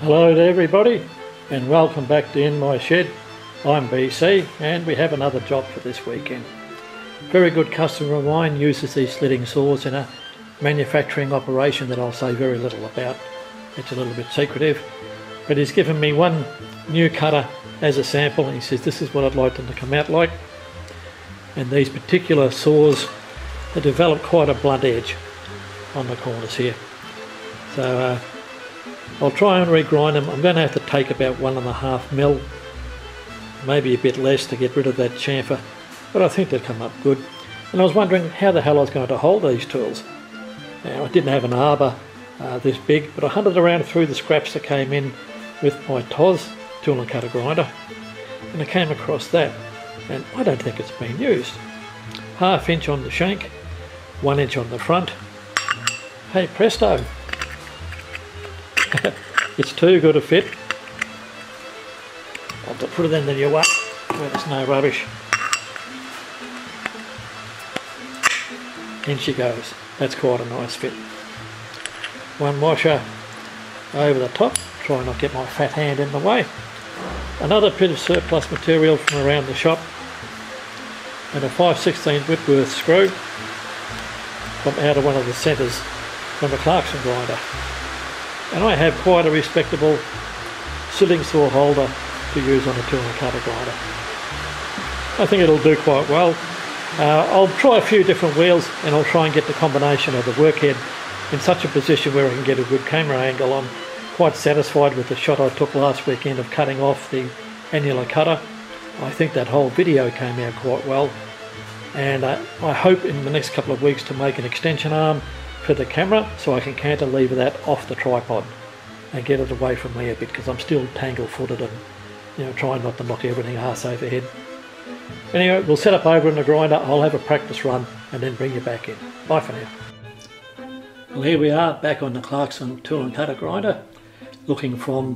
Hello to everybody and welcome back to In My Shed. I'm BC and we have another job for this weekend. Very good customer of mine uses these slitting saws in a manufacturing operation that I'll say very little about. It's a little bit secretive, but he's given me one new cutter as a sample and he says this is what I'd like them to come out like. And these particular saws, they develop quite a blunt edge on the corners here. So I'll try and regrind them. I'm going to have to take about 1.5 mil, maybe a bit less to get rid of that chamfer, but I think they'll come up good. And I was wondering how the hell I was going to hold these tools. Now, I didn't have an arbor this big, but I hunted around through the scraps that came in with my TOS tool and cutter grinder, and I came across that, and I don't think it's been used. 1/2 inch on the shank, 1 inch on the front. Hey presto! It's too good a fit. I'll have to put it in the new one where there's no rubbish. In she goes. That's quite a nice fit. One washer over the top. Try not to get my fat hand in the way. Another bit of surplus material from around the shop. And a 5/16 Whitworth screw from out of one of the centres from the Clarkson grinder. And I have quite a respectable slitting saw holder to use on a tool and cutter grinder. I think it'll do quite well. I'll try a few different wheels and I'll try and get the combination of the workhead in such a position where I can get a good camera angle. I'm quite satisfied with the shot I took last weekend of cutting off the annular cutter. I think that whole video came out quite well, and I hope in the next couple of weeks to make an extension arm for the camera so I can cantilever that off the tripod and get it away from me a bit, because I'm still tangle footed and trying not to knock everything arse over head. Anyway, we'll set up over in the grinder. I'll have a practice run and then bring you back in. Bye for now. Well, here we are back on the Clarkson tool and cutter grinder, looking from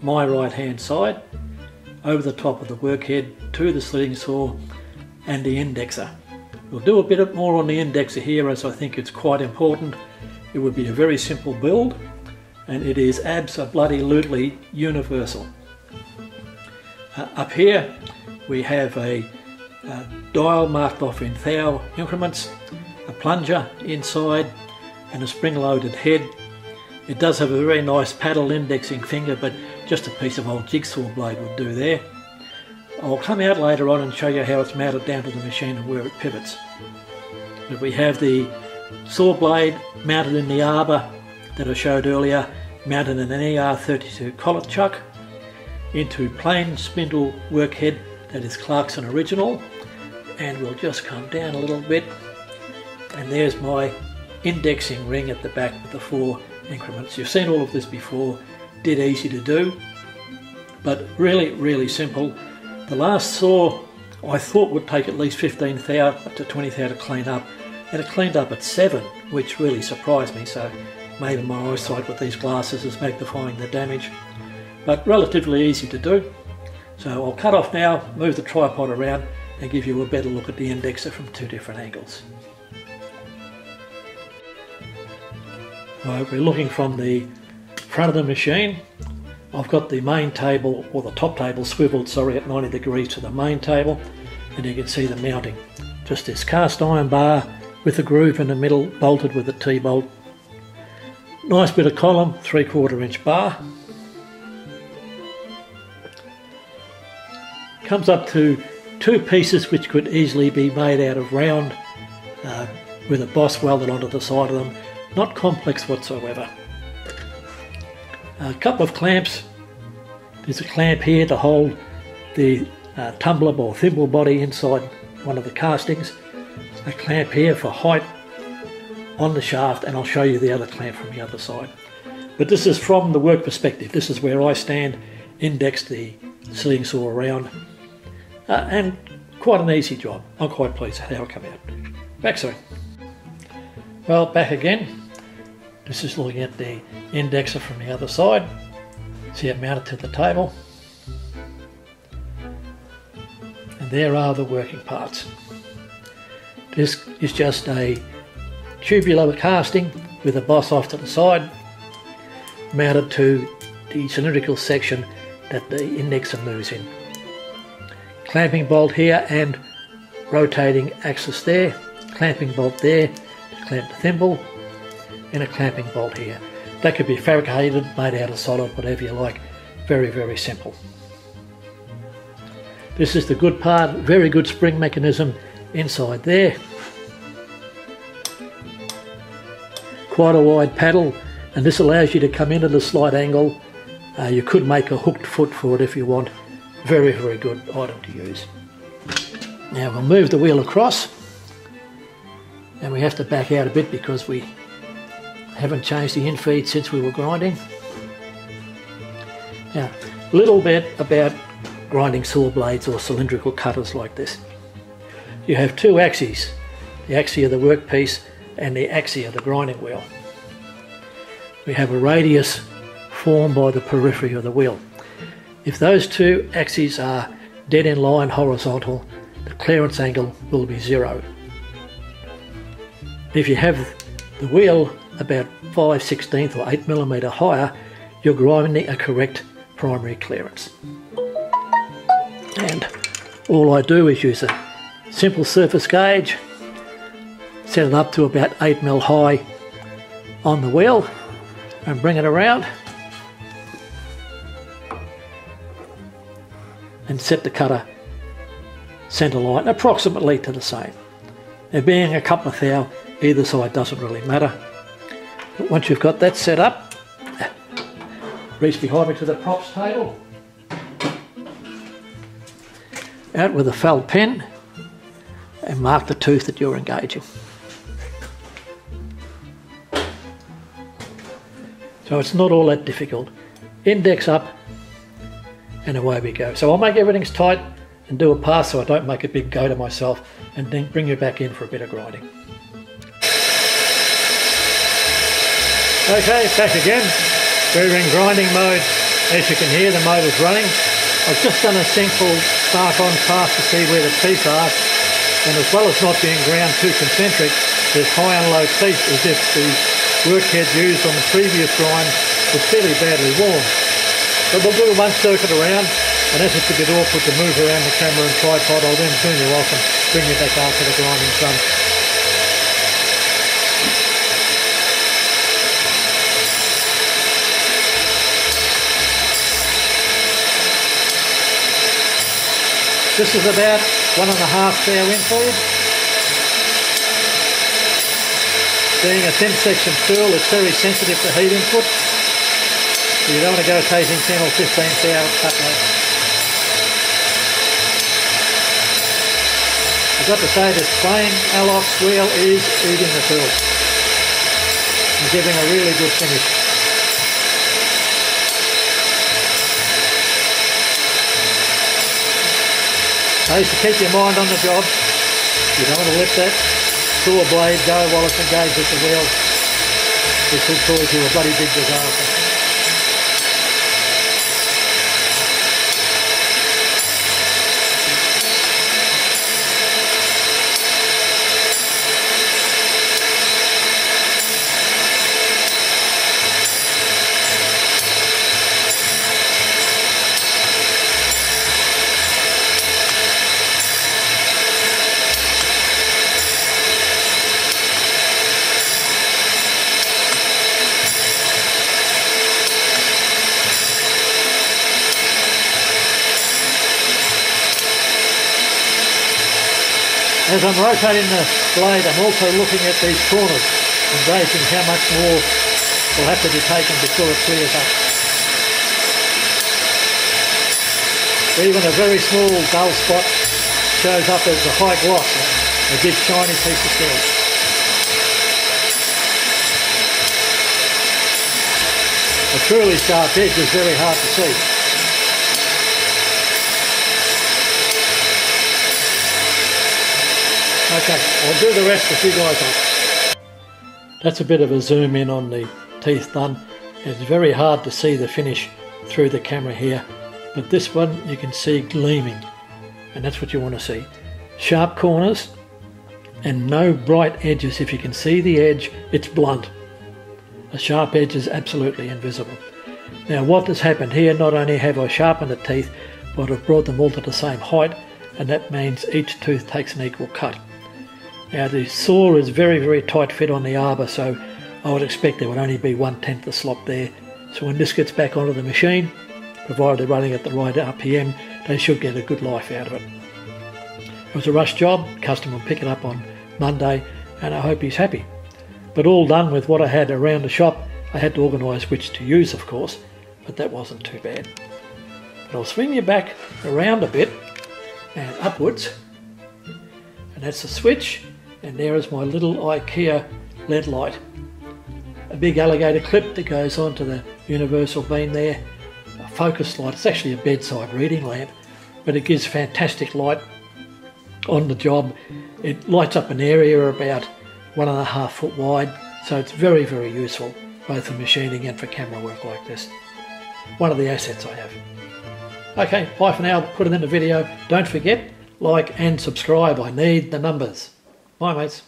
my right hand side over the top of the workhead to the slitting saw and the indexer. We'll do a bit more on the indexer here, as I think it's quite important. It would be a very simple build and it is abso-bloody-lutely universal. Up here we have a dial marked off in thou increments, a plunger inside and a spring-loaded head. It does have a very nice paddle indexing finger, but just a piece of old jigsaw blade would do there. I'll come out later on and show you how it's mounted down to the machine and where it pivots. But we have the saw blade mounted in the arbor that I showed earlier, mounted in an ER32 collet chuck into plain spindle workhead that is Clarkson original, and we'll just come down a little bit, and there's my indexing ring at the back with the 4 increments. You've seen all of this before, dead easy to do, but really simple. The last saw I thought would take at least 15 thou up to 20 thou to clean up, and it cleaned up at 7, which really surprised me, so maybe my eyesight with these glasses is magnifying the damage, but relatively easy to do. So I'll cut off now, move the tripod around and give you a better look at the indexer from 2 different angles. Right, we're looking from the front of the machine. I've got the main table, or the top table, swiveled at 90 degrees to the main table, and you can see the mounting. Just this cast iron bar with a groove in the middle, bolted with a T-bolt. Nice bit of column, 3/4 inch bar. Comes up to 2 pieces which could easily be made out of round, with a boss welded onto the side of them. Not complex whatsoever. A couple of clamps. There's a clamp here to hold the tumbler or thimble body inside one of the castings. A clamp here for height on the shaft, and I'll show you the other clamp from the other side. But this is from the work perspective. This is where I stand, index the slitting saw around, and quite an easy job. I'm quite pleased with how it came out. Back soon. Well, back again. This is looking at the indexer from the other side. See it mounted to the table. And there are the working parts. This is just a tubular casting with a boss off to the side, mounted to the cylindrical section that the indexer moves in. Clamping bolt here and rotating axis there, clamping bolt there to clamp the thimble, and a clamping bolt here. That could be fabricated, made out of solid, whatever you like. Very, very simple. This is the good part, very good spring mechanism inside there. Quite a wide paddle, and this allows you to come into the slight angle. You could make a hooked foot for it if you want. Very, very good item to use. Now we'll move the wheel across, and we have to back out a bit because we haven't changed the infeed since we were grinding. Now, a little bit about grinding saw blades or cylindrical cutters like this. You have two axes, the axis of the workpiece and the axis of the grinding wheel. We have a radius formed by the periphery of the wheel. If those two axes are dead in line horizontal, the clearance angle will be 0. If you have the wheel about 5/16 or 8mm higher, you're grinding a correct primary clearance. And all I do is use a simple surface gauge, set it up to about 8mm high on the wheel and bring it around and set the cutter centre line approximately to the same. There being a couple of thou either side doesn't really matter. But once you've got that set up, reach behind me to the props table, out with a felt pen and mark the tooth that you're engaging. So it's not all that difficult. Index up and away we go. So I'll make everything tight and do a pass so I don't make a big go to myself, and then bring you back in for a bit of grinding. Okay, back again. We're in grinding mode. As you can hear, the motor's running. I've just done a simple spark on pass to see where the teeth are, and as well as not being ground too concentric, there's high and low teeth as if the workhead used on the previous grind was fairly badly worn. But we'll do one circuit around, and as it's a bit awkward to move around the camera and tripod, I'll then turn you off and bring you back after the grinding's done. This is about 1.5 thou infeed. Being a thin section tool, it's very sensitive to heat input. So you don't want to go taking 10 or 15 thou cut rate. I've got to say this plain Alox wheel is eating the tool and giving a really good finish. So to keep your mind on the job, you don't want to let that saw blade go while it's engaged with the wheel. This will cause you a bloody big disaster. As I'm rotating the blade, I'm also looking at these corners and gauging how much more will have to be taken before it clears up. Even a very small dull spot shows up as a high gloss, a big shiny piece of steel. A truly sharp edge is very hard to see. Okay, I'll do the rest with you guys on. That's a bit of a zoom in on the teeth done. It's very hard to see the finish through the camera here, but this one you can see gleaming, and that's what you want to see. Sharp corners and no bright edges. If you can see the edge, it's blunt. A sharp edge is absolutely invisible. Now what has happened here, not only have I sharpened the teeth, but I've brought them all to the same height, and that means each tooth takes an equal cut. Now the saw is very tight fit on the arbor, so I would expect there would only be 1/10 the slot there. So when this gets back onto the machine, provided they're running at the right RPM, they should get a good life out of it. It was a rush job, customer will pick it up on Monday, and I hope he's happy. But all done with what I had around the shop. I had to organise which to use, of course, but that wasn't too bad. But I'll swing you back around a bit and upwards, and that's the switch, and there is my little IKEA LED light. A big alligator clip that goes onto the universal beam there, a focus light. It's actually a bedside reading lamp, but it gives fantastic light on the job. It lights up an area about 1.5 foot wide, so it's very useful both for machining and for camera work like this. One of the assets I have. Okay, bye for now. Put it in the video. Don't forget, like and subscribe. I need the numbers. Bye mates.